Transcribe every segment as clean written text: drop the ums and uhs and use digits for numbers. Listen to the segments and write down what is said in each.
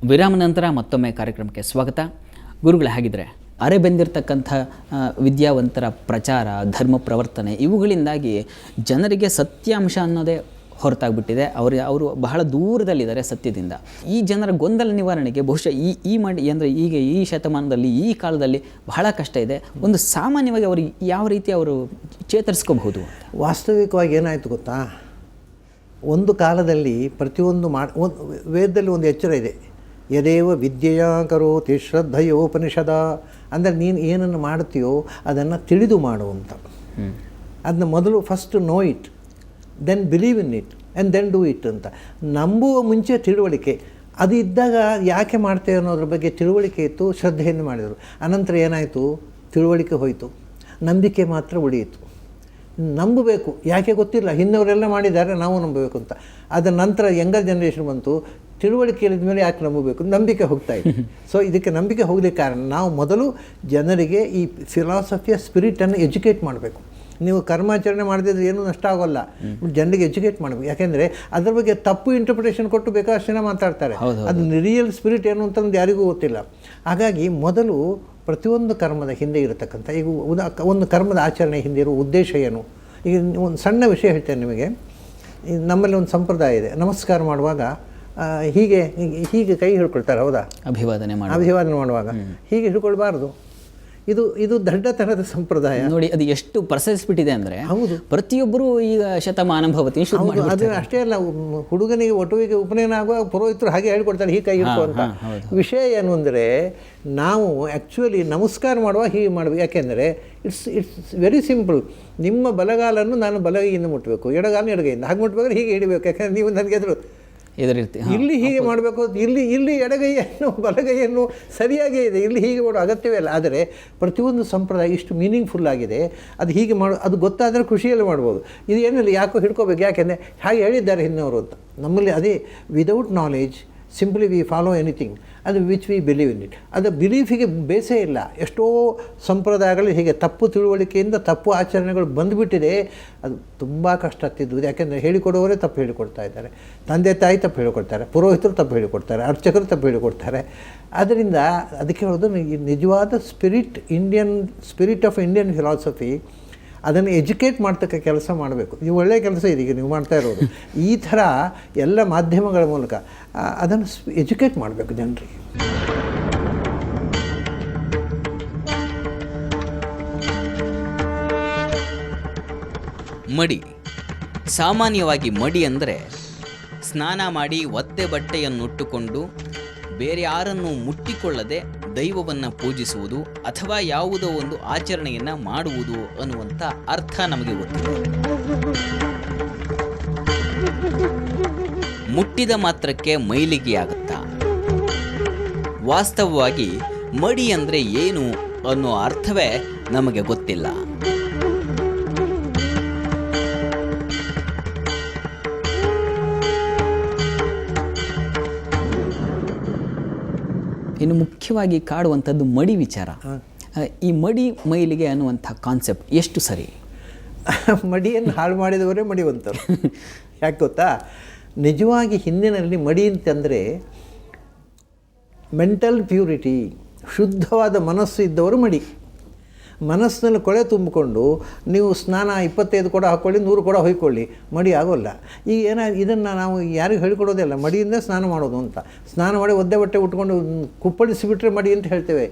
ವಿರಾಮ ನಂತರ ಮತ್ತೊಮ್ಮೆ ಕಾರ್ಯಕ್ರಮಕ್ಕೆ ಸ್ವಾಗತ. ಗುರುಗಳು ಹೇಗಿದ್ರೆ ಅರೆಬೆಂದಿರ್ತಕ್ಕಂಥ ವಿದ್ಯಾವಂತರ ಪ್ರಚಾರ, ಧರ್ಮ ಪ್ರವರ್ತನೆ ಇವುಗಳಿಂದಾಗಿ ಜನರಿಗೆ ಸತ್ಯಾಂಶ ಅನ್ನೋದೇ ಹೊರತಾಗ್ಬಿಟ್ಟಿದೆ. ಅವರು ಬಹಳ ದೂರದಲ್ಲಿದ್ದಾರೆ ಸತ್ಯದಿಂದ. ಈ ಜನರ ಗೊಂದಲ ನಿವಾರಣೆಗೆ ಬಹುಶಃ ಅಂದರೆ ಈಗ ಈ ಶತಮಾನದಲ್ಲಿ ಈ ಕಾಲದಲ್ಲಿ ಬಹಳ ಕಷ್ಟ ಇದೆ. ಒಂದು ಸಾಮಾನ್ಯವಾಗಿ ಅವರು ಯಾವ ರೀತಿ ಅವರು ಚೇತರಿಸ್ಕೋಬಹುದು? ವಾಸ್ತವಿಕವಾಗಿ ಏನಾಯಿತು ಗೊತ್ತಾ, ಒಂದು ಕಾಲದಲ್ಲಿ ಪ್ರತಿಯೊಂದು ವೇದದಲ್ಲಿ ಒಂದು ಎಚ್ಚರ ಇದೆ, ಯದೇವ ವಿದ್ಯೆಯ ಕರೋತಿ ಶ್ರದ್ಧೆಯೋಪನಿಷದ. ಅಂದರೆ ನೀನು ಏನನ್ನು ಮಾಡ್ತೀಯೋ ಅದನ್ನು ತಿಳಿದು ಮಾಡುವಂಥ, ಅದನ್ನ ಮೊದಲು first know it, then believe in it and then do it ಅಂತ. ನಂಬುವ ಮುಂಚೆ ತಿಳುವಳಿಕೆ ಅದು ಇದ್ದಾಗ ಯಾಕೆ ಮಾಡ್ತೇವೆ ಅನ್ನೋದ್ರ ಬಗ್ಗೆ ತಿಳುವಳಿಕೆ ಇತ್ತು, ಶ್ರದ್ಧೆಯನ್ನು ಮಾಡಿದರು. ಅನಂತರ ಏನಾಯಿತು, ತಿಳುವಳಿಕೆ ಹೋಯಿತು, ನಂಬಿಕೆ ಮಾತ್ರ ಉಳಿಯಿತು. ನಂಬಬೇಕು, ಯಾಕೆ ಗೊತ್ತಿಲ್ಲ, ಹಿಂದವರೆಲ್ಲ ಮಾಡಿದ್ದಾರೆ ನಾವು ನಂಬಬೇಕು ಅಂತ. ಅದರ ನಂತರ ಯಂಗರ್ ಜನ್ರೇಷನ್ ಬಂತು, ತಿಳುವಳಿಕೆ ಇಳಿದ ಮೇಲೆ ಯಾಕೆ ನಂಬಬೇಕು, ನಂಬಿಕೆ ಹೋಗ್ತಾ ಇದೆ. ಸೊ ಇದಕ್ಕೆ ನಂಬಿಕೆ ಹೋಗಲಿಕ್ಕೆ ಕಾರಣ ನಾವು ಮೊದಲು ಜನರಿಗೆ ಈ ಫಿಲಾಸಫಿಯ ಸ್ಪಿರಿಟನ್ನು ಎಜುಕೇಟ್ ಮಾಡಬೇಕು. ನೀವು ಕರ್ಮಾಚರಣೆ ಮಾಡದಿದ್ರೆ ಏನೂ ನಷ್ಟ ಆಗೋಲ್ಲ, ಜನರಿಗೆ ಎಜುಕೇಟ್ ಮಾಡಬೇಕು. ಯಾಕೆಂದರೆ ಅದ್ರ ಬಗ್ಗೆ ತಪ್ಪು ಇಂಟರ್ಪ್ರಿಟೇಷನ್ ಕೊಟ್ಟು ಬೇಕಾದಷ್ಟು ಜನ ಮಾತಾಡ್ತಾರೆ. ಅದು ರಿಯಲ್ ಸ್ಪಿರಿಟ್ ಏನು ಅಂತಂದು ಯಾರಿಗೂ ಗೊತ್ತಿಲ್ಲ. ಹಾಗಾಗಿ ಮೊದಲು ಪ್ರತಿಯೊಂದು ಕರ್ಮದ ಹಿಂದೆ ಇರತಕ್ಕಂಥ, ಈಗ ಒಂದು ಕರ್ಮದ ಆಚರಣೆ ಹಿಂದೆ ಇರುವ ಉದ್ದೇಶ ಏನು. ಈಗ ಒಂದು ಸಣ್ಣ ವಿಷಯ ಹೇಳ್ತೇನೆ ನಿಮಗೆ. ನಮ್ಮಲ್ಲಿ ಒಂದು ಸಂಪ್ರದಾಯ ಇದೆ, ನಮಸ್ಕಾರ ಮಾಡುವಾಗ ಹೀಗೆ ಕೈ ಹಿಡ್ಕೊಳ್ತಾರೆ, ಹೌದಾ? ಅಭಿವಾದನೆ ಮಾಡುವಾಗ ಹೀಗೆ ಹಿಡ್ಕೊಳ್ಬಾರ್ದು. ಇದು ದಡ್ಡತನದ ಸಂಪ್ರದಾಯ. ನೋಡಿ ಅದು ಎಷ್ಟು ಪ್ರಸರಿಸ್ಬಿಟ್ಟಿದೆ ಅಂದರೆ, ಹೌದು, ಪ್ರತಿಯೊಬ್ಬರು ಈಗ ಶತಮಾನ ಭವತಿ ಅದು ಅಷ್ಟೇ ಅಲ್ಲ, ಹುಡುಗನಿಗೆ ಒಟುವಿಗೆ ಉಪನಯನ ಆಗುವಾಗ ಪುರೋಹಿತರು ಹಾಗೆ ಹೇಳ್ಕೊಡ್ತಾರೆ, ಹೀಗೆ ಕೈ ಹಿಡ್ಕೊ ಅಂತ. ವಿಷಯ ಏನು ಅಂದರೆ, ನಾವು ಆ್ಯಕ್ಚುಲಿ ನಮಸ್ಕಾರ ಮಾಡುವಾಗ ಹೀಗೆ ಮಾಡಬೇಕು. ಯಾಕೆಂದರೆ ಇಟ್ಸ್ ವೆರಿ ಸಿಂಪಲ್. ನಿಮ್ಮ ಬಲಗಾಲನ್ನು ನಾನು ಬಲಗೈಯಿಂದ ಮುಟ್ಟಬೇಕು, ಎಡಗಾಲನ್ನು ಎಡಗೈಯಿಂದ ಹಾಗೆ ಮುಟ್ಬೇಕಾದ್ರೆ ಹೀಗೆ ಹಿಡಿಬೇಕು. ಯಾಕೆಂದರೆ ನೀವು ನನಗೆ ಇಲ್ಲಿ ಹೀಗೆ ಮಾಡಬೇಕು, ಇಲ್ಲಿ ಎಡಗೈಯನ್ನು ಬಲಗೈಯನ್ನು ಸರಿಯಾಗೇ ಇದೆ, ಇಲ್ಲಿ ಹೀಗೆ ಮಾಡೋ ಅಗತ್ಯವೇ ಇಲ್ಲ. ಆದರೆ ಪ್ರತಿಯೊಂದು ಸಂಪ್ರದಾಯ ಇಷ್ಟು ಮೀನಿಂಗ್ಫುಲ್ ಆಗಿದೆ, ಅದು ಹೀಗೆ ಅದು ಗೊತ್ತಾದರೆ ಖುಷಿಯಲ್ಲಿ ಮಾಡ್ಬೋದು. ಇದು ಏನಿಲ್ಲ, ಯಾಕೋ ಹಿಡ್ಕೋಬೇಕು, ಯಾಕೆಂದರೆ ಹಾಗೆ ಹೇಳಿದ್ದಾರೆ ಹಿಂದಿನವರು ಅಂತ. ನಮ್ಮಲ್ಲಿ ಅದೇ without knowledge simply we follow anything, ಅದು which we believe in it. ಅದು ಬಿಲೀಫಿಗೆ ಬೇಸೇ ಇಲ್ಲ. ಎಷ್ಟೋ ಸಂಪ್ರದಾಯಗಳು ಹೀಗೆ ತಪ್ಪು ತಿಳುವಳಿಕೆಯಿಂದ ತಪ್ಪು ಆಚರಣೆಗಳು ಬಂದುಬಿಟ್ಟಿದೆ. ಅದು ತುಂಬ ಕಷ್ಟ ಆಗ್ತಿದ್ದು. ಯಾಕೆಂದರೆ ಹೇಳಿಕೊಡುವವರೇ ತಪ್ಪು ಹೇಳಿಕೊಡ್ತಾ ಇದ್ದಾರೆ, ತಂದೆ ತಾಯಿ ತಪ್ಪು ಹೇಳಿಕೊಡ್ತಾರೆ, ಪುರೋಹಿತರು ತಪ್ಪು ಹೇಳಿಕೊಡ್ತಾರೆ, ಅರ್ಚಕರು ತಪ್ಪು ಹೇಳಿಕೊಡ್ತಾರೆ. ಅದರಿಂದ ಅದಕ್ಕೆ ಹೇಳೋದು, ನಿಜವಾದ ಸ್ಪಿರಿಟ್ ಆಫ್ ಇಂಡಿಯನ್ ಫಿಲಾಸಫಿ ಅದನ್ನು ಎಜುಕೇಟ್ ಮಾಡ್ತಕ್ಕ ಕೆಲಸ ಮಾಡಬೇಕು. ಇದು ಒಳ್ಳೆಯ ಕೆಲಸ ಇದೆ ಈಗ ನೀವು ಮಾಡ್ತಾ ಇರೋದು. ಈ ಥರ ಎಲ್ಲ ಮಾಧ್ಯಮಗಳ ಮೂಲಕ ಅದನ್ನು ಎಜುಕೇಟ್ ಮಾಡಬೇಕು ಜನರಿಗೆ. ಮಡಿ. ಸಾಮಾನ್ಯವಾಗಿ ಮಡಿ ಅಂದರೆ ಸ್ನಾನ ಮಾಡಿ ಒತ್ತೆ ಬಟ್ಟೆಯನ್ನುಟ್ಟುಕೊಂಡು ಬೇರೆ ಯಾರನ್ನು ಮುಟ್ಟಿಕೊಳ್ಳದೆ ದೈವವನ್ನು ಪೂಜಿಸುವುದು ಅಥವಾ ಯಾವುದೋ ಒಂದು ಆಚರಣೆಯನ್ನು ಮಾಡುವುದು ಅನ್ನುವಂಥ ಅರ್ಥ ನಮಗೆ ಗೊತ್ತಿದೆ. ಮುಟ್ಟಿದ ಮಾತ್ರಕ್ಕೆ ಮೈಲಿಗೆಯಾಗುತ್ತಾ? ವಾಸ್ತವವಾಗಿ ಮಡಿ ಅಂದರೆ ಏನು ಅನ್ನೋ ಅರ್ಥವೇ ನಮಗೆ ಗೊತ್ತಿಲ್ಲ. ಇನ್ನು ಮುಖ್ಯವಾಗಿ ಕಾಡುವಂಥದ್ದು ಮಡಿ ವಿಚಾರ. ಈ ಮಡಿ ಮೈಲಿಗೆ ಅನ್ನುವಂಥ ಕಾನ್ಸೆಪ್ಟ್ ಎಷ್ಟು ಸರಿ? ಮಡಿಯನ್ನು ಹಾಳು ಮಾಡಿದವರೇ ಮಡಿವಂತರು. ಯಾಕೆ ಗೊತ್ತಾ, ನಿಜವಾಗಿ ಹಿಂದಿನಲ್ಲಿ ಮಡಿ ಅಂತಂದರೆ ಮೆಂಟಲ್ ಪ್ಯೂರಿಟಿ, ಶುದ್ಧವಾದ ಮನಸ್ಸು ಇದ್ದವರು ಮಡಿ. ಮನಸ್ಸಿನಲ್ಲಿ ಕೊಳೆ ತುಂಬಿಕೊಂಡು ನೀವು ಸ್ನಾನ 25 ಕೊಡ ಹಾಕ್ಕೊಳ್ಳಿ, 100 ಕೊಡ ಹೊಯ್ಕೊಳ್ಳಿ, ಮಡಿ ಆಗೋಲ್ಲ. ಈಗ ಇದನ್ನು ನಾವು ಯಾರಿಗೂ ಹೇಳಿಕೊಡೋದಿಲ್ಲ, ಮಡಿಯಿಂದ ಸ್ನಾನ ಮಾಡೋದು ಅಂತ. ಸ್ನಾನ ಮಾಡಿ ಒದ್ದೆ ಬಟ್ಟೆ ಉಟ್ಕೊಂಡು ಕುಪ್ಪಳಿಸಿಬಿಟ್ರೆ ಮಡಿ ಅಂತ ಹೇಳ್ತೇವೆ.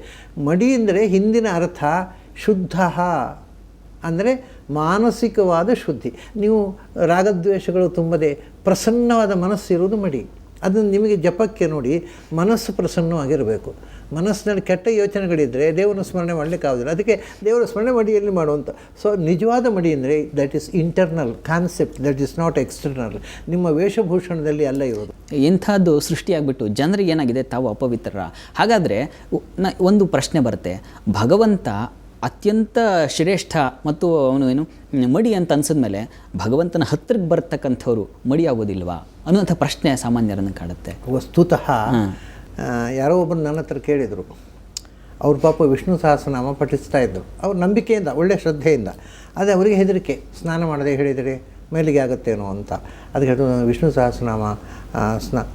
ಮಡಿ ಅಂದರೆ ಹಿಂದಿನ ಅರ್ಥ ಶುದ್ಧ ಅಂದರೆ ಮಾನಸಿಕವಾದ ಶುದ್ಧಿ. ನೀವು ರಾಗದ್ವೇಷಗಳು ತುಂಬದೆ ಪ್ರಸನ್ನವಾದ ಮನಸ್ಸಿರುವುದು ಮಡಿ. ಅದನ್ನು ನಿಮಗೆ ಜಪಕ್ಕೆ ನೋಡಿ, ಮನಸ್ಸು ಪ್ರಸನ್ನವಾಗಿರಬೇಕು. ಮನಸ್ಸಿನಲ್ಲಿ ಕೆಟ್ಟ ಯೋಚನೆಗಳಿದ್ದರೆ ದೇವರ ಸ್ಮರಣೆ ಮಾಡಲಿಕ್ಕಾಗೋದಿಲ್ಲ. ಅದಕ್ಕೆ ದೇವರ ಸ್ಮರಣೆ ಮಡಿಯಲ್ಲಿ ಮಾಡುವಂಥ. ಸೊ ನಿಜವಾದ ಮಡಿ ಅಂದರೆ that is internal concept, that is not external. ನಿಮ್ಮ ವೇಷಭೂಷಣದಲ್ಲಿ ಅಲ್ಲ ಇರೋದು. ಇಂಥದ್ದು ಸೃಷ್ಟಿಯಾಗಿಬಿಟ್ಟು ಜನರಿಗೆ ಏನಾಗಿದೆ, ತಾವು ಅಪವಿತ್ರ. ಹಾಗಾದರೆ ಒಂದು ಪ್ರಶ್ನೆ ಬರುತ್ತೆ, ಭಗವಂತ ಅತ್ಯಂತ ಶ್ರೇಷ್ಠ ಮತ್ತು ಅವನು ಮಡಿ ಅಂತ ಅನ್ಸಿದ್ಮೇಲೆ ಭಗವಂತನ ಹತ್ತಿರಕ್ಕೆ ಬರ್ತಕ್ಕಂಥವ್ರು ಮಡಿ ಆಗೋದಿಲ್ವಾ ಅನ್ನುವಂಥ ಪ್ರಶ್ನೆ ಸಾಮಾನ್ಯರನ್ನು ಕಾಡುತ್ತೆ. ವಸ್ತುತಃ ಯಾರೋ ಒಬ್ಬರು ನನ್ನ ಹತ್ರ ಕೇಳಿದರು. ಅವ್ರ ಪಾಪ ವಿಷ್ಣು ಸಹಸ್ರನಾಮ ಪಠಿಸ್ತಾ ಇದ್ದರು. ಅವ್ರ ನಂಬಿಕೆಯಿಂದ, ಒಳ್ಳೆಯ ಶ್ರದ್ಧೆಯಿಂದ. ಆದರೆ ಅವರಿಗೆ ಹೆದರಿಕೆ, ಸ್ನಾನ ಮಾಡದೆ ಹೇಳಿದರೆ ಮೇಲಿಗೆ ಆಗುತ್ತೇನೋ ಅಂತ. ಅದಕ್ಕೆ ಅದು ವಿಷ್ಣು ಸಹಸ್ರನಾಮ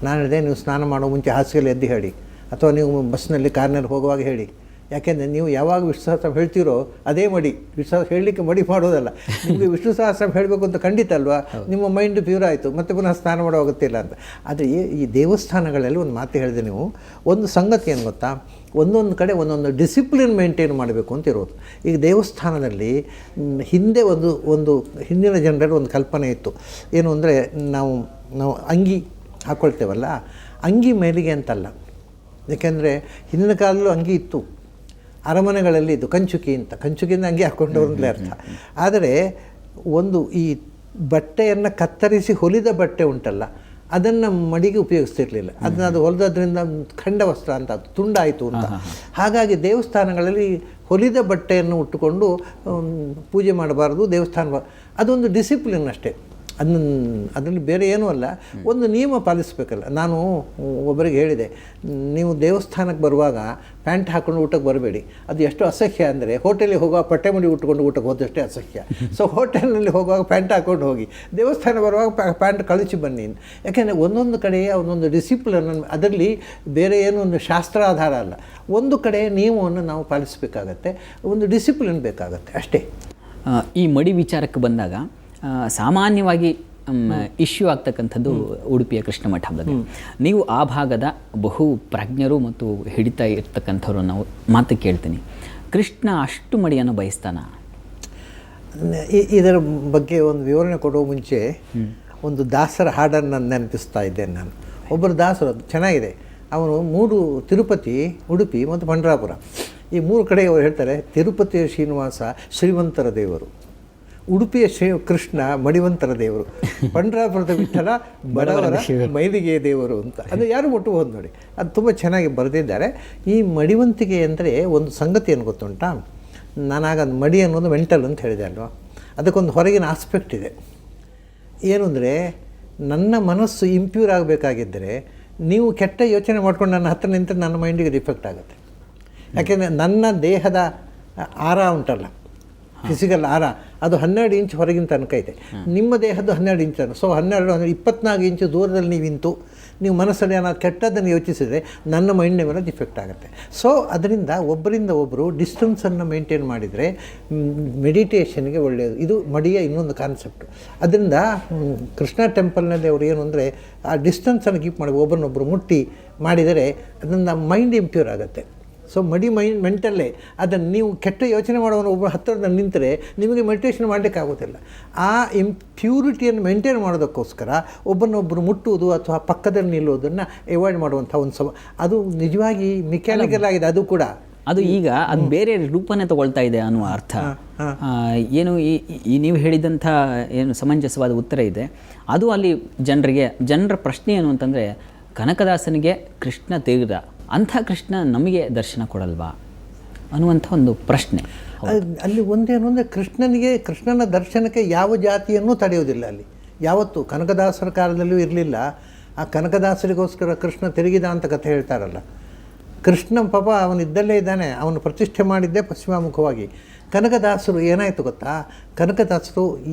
ನಾನು ಹೇಳಿದೆ, ನೀವು ಸ್ನಾನ ಮಾಡೋ ಮುಂಚೆ ಹಾಸಿಗೆಯಲ್ಲಿ ಎದ್ದು ಹೇಳಿ, ಅಥವಾ ನೀವು ಬಸ್ನಲ್ಲಿ ಕಾರ್ನಲ್ಲಿ ಹೋಗುವಾಗ ಹೇಳಿ. ಯಾಕೆಂದರೆ ನೀವು ಯಾವಾಗ ವಿಷ್ಣು ಸಹಸ್ರನಾಮ ಹೇಳ್ತೀರೋ ಅದೇ ಮಡಿ. ವಿಷ್ಣು ಸಹಸ್ರ ಹೇಳಲಿಕ್ಕೆ ಮಡಿ ಮಾಡೋದಲ್ಲ. ನಿಮಗೆ ವಿಷ್ಣು ಸಹಸ್ರನಾಮ ಹೇಳಬೇಕು ಅಂತ ಖಂಡಿತ ಅಲ್ವಾ, ನಿಮ್ಮ ಮೈಂಡ್ ಪ್ಯೂರ್ ಆಯಿತು, ಮತ್ತು ಪುನಃ ಸ್ನಾನ ಮಾಡೋ ಆಗುತ್ತಿಲ್ಲ ಅಂತ. ಆದರೆ ಈ ದೇವಸ್ಥಾನಗಳಲ್ಲಿ ಒಂದು ಮಾತು ಹೇಳಿದೆ ನೀವು, ಒಂದು ಸಂಗತಿ ಏನು ಗೊತ್ತಾ, ಒಂದೊಂದು ಕಡೆ ಒಂದೊಂದು ಡಿಸಿಪ್ಲಿನ್ ಮೇಂಟೈನ್ ಮಾಡಬೇಕು ಅಂತ ಇರೋದು. ಈಗ ದೇವಸ್ಥಾನದಲ್ಲಿ ಹಿಂದೆ ಒಂದು ಹಿಂದಿನ ಜನರಲ್ಲಿ ಒಂದು ಕಲ್ಪನೆ ಇತ್ತು. ಏನು ಅಂದರೆ ನಾವು ಅಂಗಿ ಹಾಕ್ಕೊಳ್ತೇವಲ್ಲ, ಅಂಗಿ ಮೇಲಿಗೆ ಅಂತಲ್ಲ. ಏಕೆಂದರೆ ಹಿಂದಿನ ಕಾಲದಲ್ಲೂ ಅಂಗಿ ಇತ್ತು, ಅರಮನೆಗಳಲ್ಲಿ ಇದ್ದು ಕಂಚುಕಿ ಅಂತ, ಕಂಚುಕಿಯಿಂದ ಅಂಗಿ ಹಾಕ್ಕೊಂಡವ್ರಲ್ಲೇ ಅರ್ಥ. ಆದರೆ ಈ ಬಟ್ಟೆಯನ್ನು ಕತ್ತರಿಸಿ ಹೊಲಿದ ಬಟ್ಟೆ ಉಂಟಲ್ಲ, ಅದನ್ನು ಮಡಿಗೆ ಉಪಯೋಗಿಸ್ತಿರ್ಲಿಲ್ಲ. ಅದು ಹೊಲಿದ್ರಿಂದ ಖಂಡ ವಸ್ತ್ರ ಅಂತ, ಅದು ತುಂಡಾಯಿತು ಅಂತ. ಹಾಗಾಗಿ ದೇವಸ್ಥಾನಗಳಲ್ಲಿ ಹೊಲಿದ ಬಟ್ಟೆಯನ್ನು ಉಟ್ಟುಕೊಂಡು ಪೂಜೆ ಮಾಡಬಾರ್ದು, ದೇವಸ್ಥಾನ ಅದೊಂದು ಡಿಸಿಪ್ಲಿನ್ ಅಷ್ಟೇ. ಅದರಲ್ಲಿ ಬೇರೆ ಏನೂ ಅಲ್ಲ, ಒಂದು ನಿಯಮ ಪಾಲಿಸಬೇಕಲ್ಲ. ನಾನು ಒಬ್ಬರಿಗೆ ಹೇಳಿದೆ, ನೀವು ದೇವಸ್ಥಾನಕ್ಕೆ ಬರುವಾಗ ಪ್ಯಾಂಟ್ ಹಾಕ್ಕೊಂಡು ಊಟಕ್ಕೆ ಬರಬೇಡಿ. ಅದು ಎಷ್ಟು ಅಸಹ್ಯ ಅಂದರೆ, ಹೋಟೆಲಿಗೆ ಹೋಗುವಾಗ ಪಟ್ಟೆ ಮುಡಿ ಉಟ್ಕೊಂಡು ಊಟಕ್ಕೆ ಹೋದಷ್ಟೇ ಅಸಹ್ಯ. ಸೊ ಹೋಟೆಲ್ನಲ್ಲಿ ಹೋಗುವಾಗ ಪ್ಯಾಂಟ್ ಹಾಕ್ಕೊಂಡು ಹೋಗಿ, ದೇವಸ್ಥಾನ ಬರುವಾಗ ಪ್ಯಾಂಟ್ ಕಳಿಸಿ ಬನ್ನಿ. ಯಾಕೆಂದರೆ ಒಂದೊಂದು ಕಡೆ ಒಂದೊಂದು ಡಿಸಿಪ್ಲಿನ್, ಅದರಲ್ಲಿ ಬೇರೆ ಏನೂ ಒಂದು ಶಾಸ್ತ್ರ ಆಧಾರ ಅಲ್ಲ. ಒಂದು ಕಡೆ ನಿಯಮವನ್ನು ನಾವು ಪಾಲಿಸಬೇಕಾಗತ್ತೆ, ಒಂದು ಡಿಸಿಪ್ಲಿನ್ ಬೇಕಾಗತ್ತೆ ಅಷ್ಟೇ. ಈ ಮಡಿ ವಿಚಾರಕ್ಕೆ ಬಂದಾಗ ಸಾಮಾನ್ಯವಾಗಿ ಇಶ್ಯೂ ಆಗ್ತಕ್ಕಂಥದ್ದು ಉಡುಪಿಯ ಕೃಷ್ಣ ಮಠ ಬಗ್ಗೆ. ನೀವು ಆ ಭಾಗದ ಬಹು ಪ್ರಾಜ್ಞರು ಮತ್ತು ಹಿಡಿತಾ ಇರ್ತಕ್ಕಂಥವ್ರು ನಾವು ಮಾತು ಕೇಳ್ತೀನಿ, ಕೃಷ್ಣ ಅಷ್ಟು ಮಡಿಯನ್ನು ಬಯಸ್ತಾನ? ಇದರ ಬಗ್ಗೆ ಒಂದು ವಿವರಣೆ ಕೊಡುವ ಮುಂಚೆ ಒಂದು ದಾಸರ ಹಾಡನ್ನು ನೆನಪಿಸ್ತಾ ಇದ್ದೇನೆ ನಾನು. ಒಬ್ಬರು ದಾಸರು, ಚೆನ್ನಾಗಿದೆ, ಅವನು 3 ತಿರುಪತಿ, ಉಡುಪಿ ಮತ್ತು ಪಂಡ್ರಾಪುರ, ಈ 3 ಕಡೆ ಅವರು ಹೇಳ್ತಾರೆ, ತಿರುಪತಿಯ ಶ್ರೀನಿವಾಸ ಶ್ರೀಮಂತರ ದೇವರು, ಉಡುಪಿಯ ಕೃಷ್ಣ ಮಡಿವಂತರ ದೇವರು, ಪಂಡ್ರಾಪುರದ ವಿಠಲ ಬಡವರ ಮೈಲಿಗೆ ದೇವರು ಅಂತ. ಅದು ಯಾರು ಮುಟ್ಟಬಹುದು ನೋಡಿ, ಅದು ತುಂಬ ಚೆನ್ನಾಗಿ ಬರೆದಿದ್ದಾರೆ. ಈ ಮಡಿವಂತಿಗೆ ಅಂದರೆ ಒಂದು ಸಂಗತಿ ಏನು ಗೊತ್ತುಂಟಾ, ನಾನಾಗ ಮಡಿ ಅನ್ನೋದು ಮೆಂಟಲ್ ಅಂತ ಹೇಳಿದೆ ಅಲ್ವಾ, ಅದಕ್ಕೊಂದು ಹೊರಗಿನ ಆಸ್ಪೆಕ್ಟ್ ಇದೆ. ಏನು ಅಂದರೆ, ನನ್ನ ಮನಸ್ಸು ಇಂಪ್ಯೂರ್ ಆಗಬೇಕಾಗಿದ್ದರೆ ನೀವು ಕೆಟ್ಟ ಯೋಚನೆ ಮಾಡ್ಕೊಂಡು ನನ್ನ ಹತ್ರ ನಿಂತರೆ ನನ್ನ ಮೈಂಡಿಗೆ ರಿಫೆಕ್ಟ್ ಆಗುತ್ತೆ. ಯಾಕೆಂದರೆ ನನ್ನ ದೇಹದ ಆರ ಉಂಟಲ್ಲ, ಫಿಸಿಕಲ್ ಆರ, ಅದು 12 ಇಂಚ್ ಹೊರಗಿನ ತನಕ ಇದೆ. ನಿಮ್ಮ ದೇಹದ್ದು 12 ಇಂಚ್. ಸೊ 24 ಇಂಚು ದೂರದಲ್ಲಿ ನೀವು ಮನಸ್ಸಲ್ಲಿ ಏನಾದ್ರು ಕೆಟ್ಟದ್ದನ್ನು ಯೋಚಿಸಿದರೆ ನನ್ನ ಮೈಂಡ್ ಮೇಲೆ ಡಿಫೆಕ್ಟ್ ಆಗುತ್ತೆ. ಸೊ ಅದರಿಂದ ಒಬ್ಬರಿಂದ ಒಬ್ಬರು ಡಿಸ್ಟೆನ್ಸನ್ನು ಮೇಂಟೈನ್ ಮಾಡಿದರೆ ಮೆಡಿಟೇಷನ್ಗೆ ಒಳ್ಳೆಯದು. ಇದು ಮಡಿಯ ಇನ್ನೊಂದು ಕಾನ್ಸೆಪ್ಟು. ಅದರಿಂದ ಕೃಷ್ಣ ಟೆಂಪಲ್ನಲ್ಲಿ ಅವರು ಏನು ಅಂದರೆ, ಆ ಡಿಸ್ಟೆನ್ಸನ್ನು ಕೀಪ್ ಮಾಡಿ ಒಬ್ಬರನ್ನೊಬ್ಬರು ಮುಟ್ಟಿ ಮಾಡಿದರೆ ಅದರಿಂದ ಮೈಂಡ್ ಇಂಪ್ಯೂರ್ ಆಗುತ್ತೆ. ಸೊ ಮೆಂಟಲ್ಲೇ ಅದನ್ನು ನೀವು ಕೆಟ್ಟ ಯೋಚನೆ ಮಾಡೋನು ಒಬ್ಬ ಹತ್ತಿರದಲ್ಲಿ ನಿಂತರೆ ನಿಮಗೆ ಮೆಡಿಟೇಷನ್ ಮಾಡಲಿಕ್ಕೆ ಆಗೋದಿಲ್ಲ. ಆ ಇಂಪ್ಯೂರಿಟಿಯನ್ನು ಮೇಂಟೈನ್ ಮಾಡೋದಕ್ಕೋಸ್ಕರ ಒಬ್ಬರನ್ನೊಬ್ಬರು ಮುಟ್ಟುವುದು ಅಥವಾ ಪಕ್ಕದಲ್ಲಿ ನಿಲ್ಲೋದನ್ನು ಅವಾಯ್ಡ್ ಮಾಡುವಂಥ ಒಂದು ಅದು ನಿಜವಾಗಿ ಮೆಕ್ಯಾನಿಕಲ್ ಆಗಿದೆ. ಅದು ಕೂಡ ಅದು ಈಗ ಅದು ಬೇರೆ ರೂಪನೇ ತಗೊಳ್ತಾ ಇದೆ ಅನ್ನುವ ಅರ್ಥ. ಏನು ಈ ನೀವು ಹೇಳಿದಂಥ ಏನು ಸಮಂಜಸವಾದ ಉತ್ತರ ಇದೆ, ಅದು ಅಲ್ಲಿ ಜನರ ಪ್ರಶ್ನೆ ಏನು ಅಂತಂದರೆ, ಕನಕದಾಸನಿಗೆ ಕೃಷ್ಣ ತೀರ್ದ, ಅಂಥ ಕೃಷ್ಣ ನಮಗೆ ದರ್ಶನ ಕೊಡಲ್ವಾ ಅನ್ನುವಂಥ ಒಂದು ಪ್ರಶ್ನೆ. ಅಲ್ಲಿ ಒಂದೇನು ಅಂದರೆ, ಕೃಷ್ಣನ ದರ್ಶನಕ್ಕೆ ಯಾವ ಜಾತಿಯನ್ನೂ ತಡೆಯೋದಿಲ್ಲ. ಅಲ್ಲಿ ಯಾವತ್ತೂ ಕನಕದಾಸರ ಕಾಲದಲ್ಲೂ ಇರಲಿಲ್ಲ. ಆ ಕನಕದಾಸರಿಗೋಸ್ಕರ ಕೃಷ್ಣ ತಿರುಗಿದ ಅಂತ ಕಥೆ ಹೇಳ್ತಾರಲ್ಲ, ಕೃಷ್ಣ ಪಾಪ ಅವನಿದ್ದಲ್ಲೇ ಇದ್ದಾನೆ, ಅವನು ಪ್ರತಿಷ್ಠೆ ಮಾಡಿದ್ದೇ ಪಶ್ಚಿಮಾಮುಖವಾಗಿ. ಕನಕದಾಸರು ಏನಾಯಿತು ಗೊತ್ತಾ, ಕನಕದಾಸರು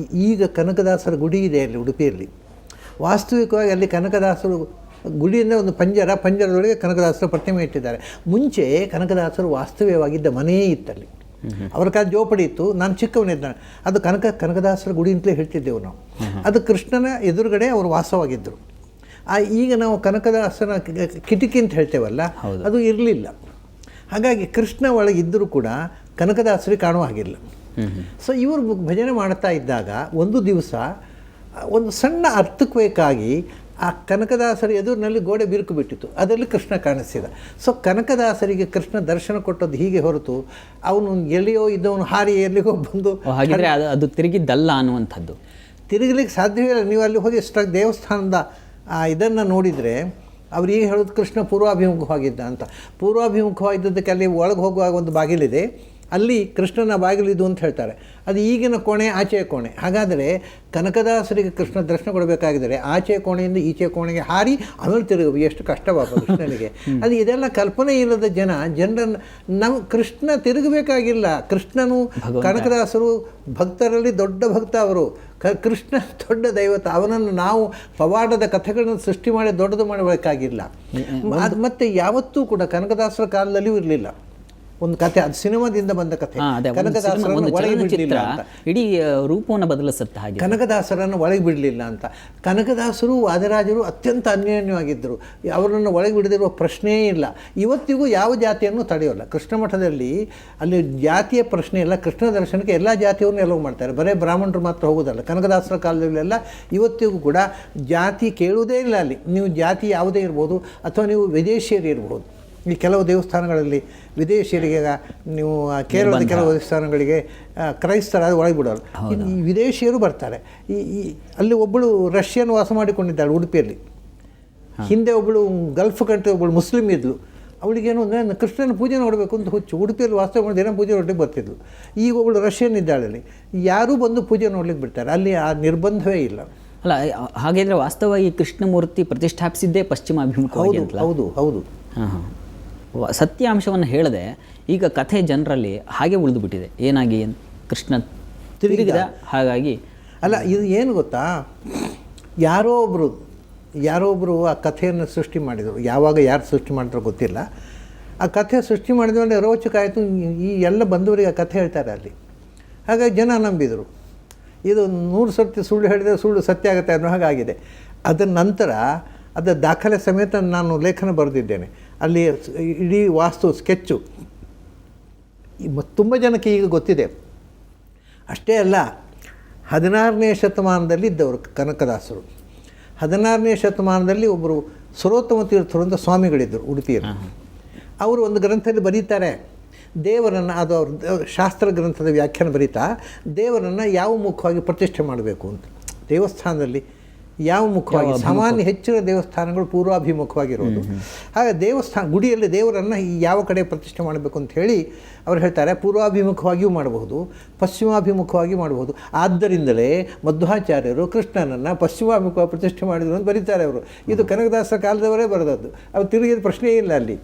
ಈಗ ಕನಕದಾಸರ ಗುಡಿ ಇದೆ ಅಲ್ಲಿ ಉಡುಪಿಯಲ್ಲಿ. ವಾಸ್ತವಿಕವಾಗಿ ಅಲ್ಲಿ ಕನಕದಾಸರು ಗುಡಿಯಿಂದ ಒಂದು ಪಂಜರದೊಳಗೆ ಕನಕದಾಸರ ಪ್ರತಿಮೆ ಇಟ್ಟಿದ್ದಾರೆ. ಮುಂಚೆ ಕನಕದಾಸರು ವಾಸ್ತವ್ಯವಾಗಿದ್ದ ಮನೆಯೇ ಇತ್ತಲ್ಲಿ. ಅವರ ಕಾಲ ಜೋಪಡಿ ಇತ್ತು, ನಾನು ಚಿಕ್ಕವನಿದ್ದಾನೆ, ಅದು ಕನಕದಾಸರ ಗುಡಿ ಅಂತಲೇ ಹೇಳ್ತಿದ್ದೆವು ನಾವು. ಅದು ಕೃಷ್ಣನ ಎದುರುಗಡೆ ಅವರು ವಾಸವಾಗಿದ್ದರು. ಈಗ ನಾವು ಕನಕದಾಸನ ಕಿಟಕಿ ಅಂತ ಹೇಳ್ತೇವಲ್ಲ, ಅದು ಇರಲಿಲ್ಲ. ಹಾಗಾಗಿ ಕೃಷ್ಣ ಒಳಗಿದ್ದರೂ ಕೂಡ ಕನಕದಾಸರಿಗೆ ಕಾಣುವ ಹಾಗಿಲ್ಲ. ಸೊ ಇವರು ಭಜನೆ ಮಾಡ್ತಾ ಇದ್ದಾಗ ಒಂದು ದಿವಸ ಒಂದು ಸಣ್ಣ ಅರ್ಥಕ್ವೇಕಾಗಿ ಆ ಕನಕದಾಸರ ಎದುರಿನಲ್ಲಿ ಗೋಡೆ ಬಿರುಕು ಬಿಟ್ಟಿತ್ತು, ಅದರಲ್ಲಿ ಕೃಷ್ಣ ಕಾಣಿಸಿದ. ಸೊ ಕನಕದಾಸರಿಗೆ ಕೃಷ್ಣ ದರ್ಶನ ಕೊಟ್ಟದ್ದು ಹೀಗೆ ಹೊರತು ಅವನು ಎಲ್ಲಿಯೋ ಇದ್ದವನು ಹಾರಿ ಎಲ್ಲಿಗೋ ಬಂದು ಹಾಗಿದ್ರೆ ಅದು ತಿರುಗಿದ್ದಲ್ಲ ಅನ್ನುವಂಥದ್ದು. ತಿರುಗಲಿಕ್ಕೆ ಸಾಧ್ಯವೇ ಇಲ್ಲ. ನೀವು ಅಲ್ಲಿ ಹೋಗಿ ದೇವಸ್ಥಾನದ ಇದನ್ನು ನೋಡಿದರೆ ಅವ್ರು ಈಗ ಹೇಳೋದು ಕೃಷ್ಣ ಪೂರ್ವಾಭಿಮುಖವಾಗಿದ್ದ ಅಂತ. ಪೂರ್ವಾಭಿಮುಖವಾಗಿದ್ದದಕ್ಕೆ ಅಲ್ಲಿ ಒಳಗೆ ಹೋಗುವಾಗ ಒಂದು ಬಾಗಿಲಿದೆ, ಅಲ್ಲಿ ಕೃಷ್ಣನ ಬಾಗಿಲಿದು ಅಂತ ಹೇಳ್ತಾರೆ. ಅದು ಈಗಿನ ಕೋಣೆ, ಆಚೆಯ ಕೋಣೆ. ಹಾಗಾದರೆ ಕನಕದಾಸರಿಗೆ ಕೃಷ್ಣ ದರ್ಶನ ಕೊಡಬೇಕಾಗಿದ್ದರೆ ಆಚೆಯ ಕೋಣೆಯಿಂದ ಈಚೆಯ ಕೋಣೆಗೆ ಹಾರಿ ಆಮೇಲೆ ತಿರುಗಿ ಎಷ್ಟು ಕಷ್ಟವಾಪ ಕೃಷ್ಣನಿಗೆ. ಅದು ಇದೆಲ್ಲ ಕಲ್ಪನೆ ಇಲ್ಲದ ಜನರನ್ನು ನಮ್ಮ ಕೃಷ್ಣ ತಿರುಗಬೇಕಾಗಿಲ್ಲ. ಕೃಷ್ಣನು ಕನಕದಾಸರು ಭಕ್ತರಲ್ಲಿ ದೊಡ್ಡ ಭಕ್ತ ಅವರು. ಕೃಷ್ಣ ದೊಡ್ಡ ದೈವತ. ಅವನನ್ನು ನಾವು ಪವಾಡದ ಕಥೆಗಳನ್ನು ಸೃಷ್ಟಿ ಮಾಡಿ ದೊಡ್ಡದು ಮಾಡಬೇಕಾಗಿಲ್ಲ. ಅದು ಮತ್ತೆ ಯಾವತ್ತೂ ಕೂಡ ಕನಕದಾಸರ ಕಾಲದಲ್ಲಿಯೂ ಇರಲಿಲ್ಲ ಒಂದು ಕಥೆ. ಅದು ಸಿನಿಮಾದಿಂದ ಬಂದ ಕಥೆ. ಕನಕದಾಸರನ್ನು ಒಳಗೆ ಬಿಡಲಿಲ್ಲ ಅಂತ, ಇಡೀ ರೂಪವನ್ನು ಬದಲಿಸುತ್ತೆ ಹಾಗೆ. ಕನಕದಾಸರನ್ನು ಒಳಗೆ ಬಿಡಲಿಲ್ಲ ಅಂತ. ಕನಕದಾಸರು ವಾದರಾಜರು ಅತ್ಯಂತ ಅನ್ಯೋನ್ಯವಾಗಿದ್ದರು. ಅವರನ್ನು ಒಳಗೆ ಬಿಡದಿರುವ ಪ್ರಶ್ನೆಯೇ ಇಲ್ಲ. ಇವತ್ತಿಗೂ ಯಾವ ಜಾತಿಯನ್ನು ತಡೆಯೋಲ್ಲ. ಕೃಷ್ಣ ಮಠದಲ್ಲಿ ಅಲ್ಲಿ ಜಾತಿಯ ಪ್ರಶ್ನೆ ಇಲ್ಲ. ಕೃಷ್ಣ ದರ್ಶನಕ್ಕೆ ಎಲ್ಲ ಜಾತಿಯವ್ರನ್ನೂ ಎಲ್ಲವೂ ಮಾಡ್ತಾರೆ. ಬರೀ ಬ್ರಾಹ್ಮಣರು ಮಾತ್ರ ಹೋಗೋದಲ್ಲ. ಕನಕದಾಸರ ಕಾಲದಲ್ಲೆಲ್ಲ ಇವತ್ತಿಗೂ ಕೂಡ ಜಾತಿ ಕೇಳುವುದೇ ಇಲ್ಲ ಅಲ್ಲಿ. ನೀವು ಜಾತಿ ಯಾವುದೇ ಇರ್ಬೋದು, ಅಥವಾ ನೀವು ವಿದೇಶಿಯರು ಇರ್ಬೋದು. ಈ ಕೆಲವು ದೇವಸ್ಥಾನಗಳಲ್ಲಿ ವಿದೇಶಿಯರಿಗೆ, ನೀವು ಕೇರಳದ ಕೆಲವು ದೇವಸ್ಥಾನಗಳಿಗೆ ಕ್ರೈಸ್ತರ ಒಳಗೆ ಬಿಡೋರು. ಈ ವಿದೇಶಿಯರು ಬರ್ತಾರೆ. ಅಲ್ಲಿ ಒಬ್ಬಳು ರಷ್ಯನ್ ವಾಸ ಮಾಡಿಕೊಂಡಿದ್ದಾಳೆ ಉಡುಪಿಯಲ್ಲಿ. ಹಿಂದೆ ಒಬ್ಬಳು ಗಲ್ಫ್ ಕಂಟ್ರಿ ಒಬ್ಬಳು ಮುಸ್ಲಿಮ್ ಇದ್ಲು. ಅವಳಿಗೇನು ಅಂದರೆ ಕೃಷ್ಣನ ಪೂಜೆ ನೋಡಬೇಕು ಅಂತ ಹುಚ್ಚು. ಉಡುಪಿಯಲ್ಲಿ ವಾಸ್ತವ ಮಾಡಿ ದಿನ ಪೂಜೆ ನೋಡಲಿಕ್ಕೆ ಬರ್ತಿದ್ಲು. ಈಗ ಒಬ್ಬಳು ರಷ್ಯನ್ ಇದ್ದಾಳಲ್ಲಿ. ಯಾರೂ ಬಂದು ಪೂಜೆ ನೋಡ್ಲಿಕ್ಕೆ ಬಿಡ್ತಾರೆ. ಅಲ್ಲಿ ಆ ನಿರ್ಬಂಧವೇ ಇಲ್ಲ. ಅಲ್ಲ, ಹಾಗಿದ್ರೆ ವಾಸ್ತವವಾಗಿ ಕೃಷ್ಣಮೂರ್ತಿ ಪ್ರತಿಷ್ಠಾಪಿಸಿದ್ದೇ ಪಶ್ಚಿಮಾಭಿಮುಖವಾಗಿ. ಹೌದು ಹೌದು. ಹಾಂ, ಸತ್ಯಾಂಶವನ್ನು ಹೇಳದೆ ಈಗ ಕಥೆ ಜನರಲ್ಲಿ ಹಾಗೆ ಉಳಿದು ಬಿಟ್ಟಿದೆ. ಏನಾಗಿ ಕೃಷ್ಣ ತಿರುಗಿದ ಹಾಗಾಗಿ. ಅಲ್ಲ, ಇದು ಏನು ಗೊತ್ತಾ, ಯಾರೋ ಒಬ್ಬರು ಆ ಕಥೆಯನ್ನು ಸೃಷ್ಟಿ ಮಾಡಿದರು. ಯಾವಾಗ ಯಾರು ಸೃಷ್ಟಿ ಮಾಡಿದ್ರು ಗೊತ್ತಿಲ್ಲ. ಆ ಕಥೆ ಸೃಷ್ಟಿ ಮಾಡಿದ ಮೇಲೆ ರೋಚಕ ಆಯಿತು. ಈ ಎಲ್ಲ ಬಂದವರಿಗೆ ಆ ಕಥೆ ಹೇಳ್ತಾರೆ ಅಲ್ಲಿ. ಹಾಗಾಗಿ ಜನ ನಂಬಿದರು. ಇದು 100 ಸರ್ತಿ ಸುಳ್ಳು ಹೇಳಿದರೆ ಸುಳ್ಳು ಸತ್ಯ ಆಗುತ್ತೆ ಅನ್ನೋ ಹಾಗಾಗಿದೆ. ಅದರ ನಂತರ ಅದರ ದಾಖಲೆ ಸಮೇತ ನಾನು ಲೇಖನ ಬರೆದಿದ್ದೇನೆ. ಅಲ್ಲಿ ಇಡೀ ವಾಸ್ತು ಸ್ಕೆಚ್ಚು ತುಂಬ ಜನಕ್ಕೆ ಈಗ ಗೊತ್ತಿದೆ. ಅಷ್ಟೇ ಅಲ್ಲ, 16ನೇ ಶತಮಾನದಲ್ಲಿ ಇದ್ದವರು ಕನಕದಾಸರು. 16ನೇ ಶತಮಾನದಲ್ಲಿ ಒಬ್ಬರು ಸರೋತ್ತಮ ತೀರ್ಥರು ಅಂತ ಸ್ವಾಮಿಗಳಿದ್ದರು ಉಡುಪಿಯಲ್ಲಿ. ಅವರು ಒಂದು ಗ್ರಂಥದಲ್ಲಿ ಬರೀತಾರೆ, ದೇವರನ್ನು, ಅದು ಅವ್ರ ಶಾಸ್ತ್ರ ಗ್ರಂಥದ ವ್ಯಾಖ್ಯಾನ ಬರೀತಾ, ದೇವರನ್ನು ಯಾವ ಮುಖವಾಗಿ ಪ್ರತಿಷ್ಠೆ ಮಾಡಬೇಕು ಅಂತ. ದೇವಸ್ಥಾನದಲ್ಲಿ ಯಾವ ಮುಖವಾಗಿ, ಸಾಮಾನ್ಯ ಹೆಚ್ಚಿನ ದೇವಸ್ಥಾನಗಳು ಪೂರ್ವಾಭಿಮುಖವಾಗಿರೋದು. ಹಾಗೆ ಗುಡಿಯಲ್ಲಿ ದೇವರನ್ನು ಯಾವ ಕಡೆ ಪ್ರತಿಷ್ಠೆ ಮಾಡಬೇಕು ಅಂತ ಹೇಳಿ ಅವ್ರು ಹೇಳ್ತಾರೆ. ಪೂರ್ವಾಭಿಮುಖವಾಗಿಯೂ ಮಾಡಬಹುದು, ಪಶ್ಚಿಮಾಭಿಮುಖವಾಗಿ ಮಾಡಬಹುದು. ಆದ್ದರಿಂದಲೇ ಮಧ್ವಾಚಾರ್ಯರು ಕೃಷ್ಣನನ್ನು ಪಶ್ಚಿಮಾಭಿಮುಖವಾಗಿ ಪ್ರತಿಷ್ಠೆ ಮಾಡಿದರು ಅಂತ ಬರೀತಾರೆ ಅವರು. ಇದು ಕನಕದಾಸರ ಕಾಲದವರೇ ಬರೆದದ್ದು. ಅವ್ರು ತಿರುಗಿದ ಪ್ರಶ್ನೆಯೇ ಇಲ್ಲ ಅಲ್ಲಿ.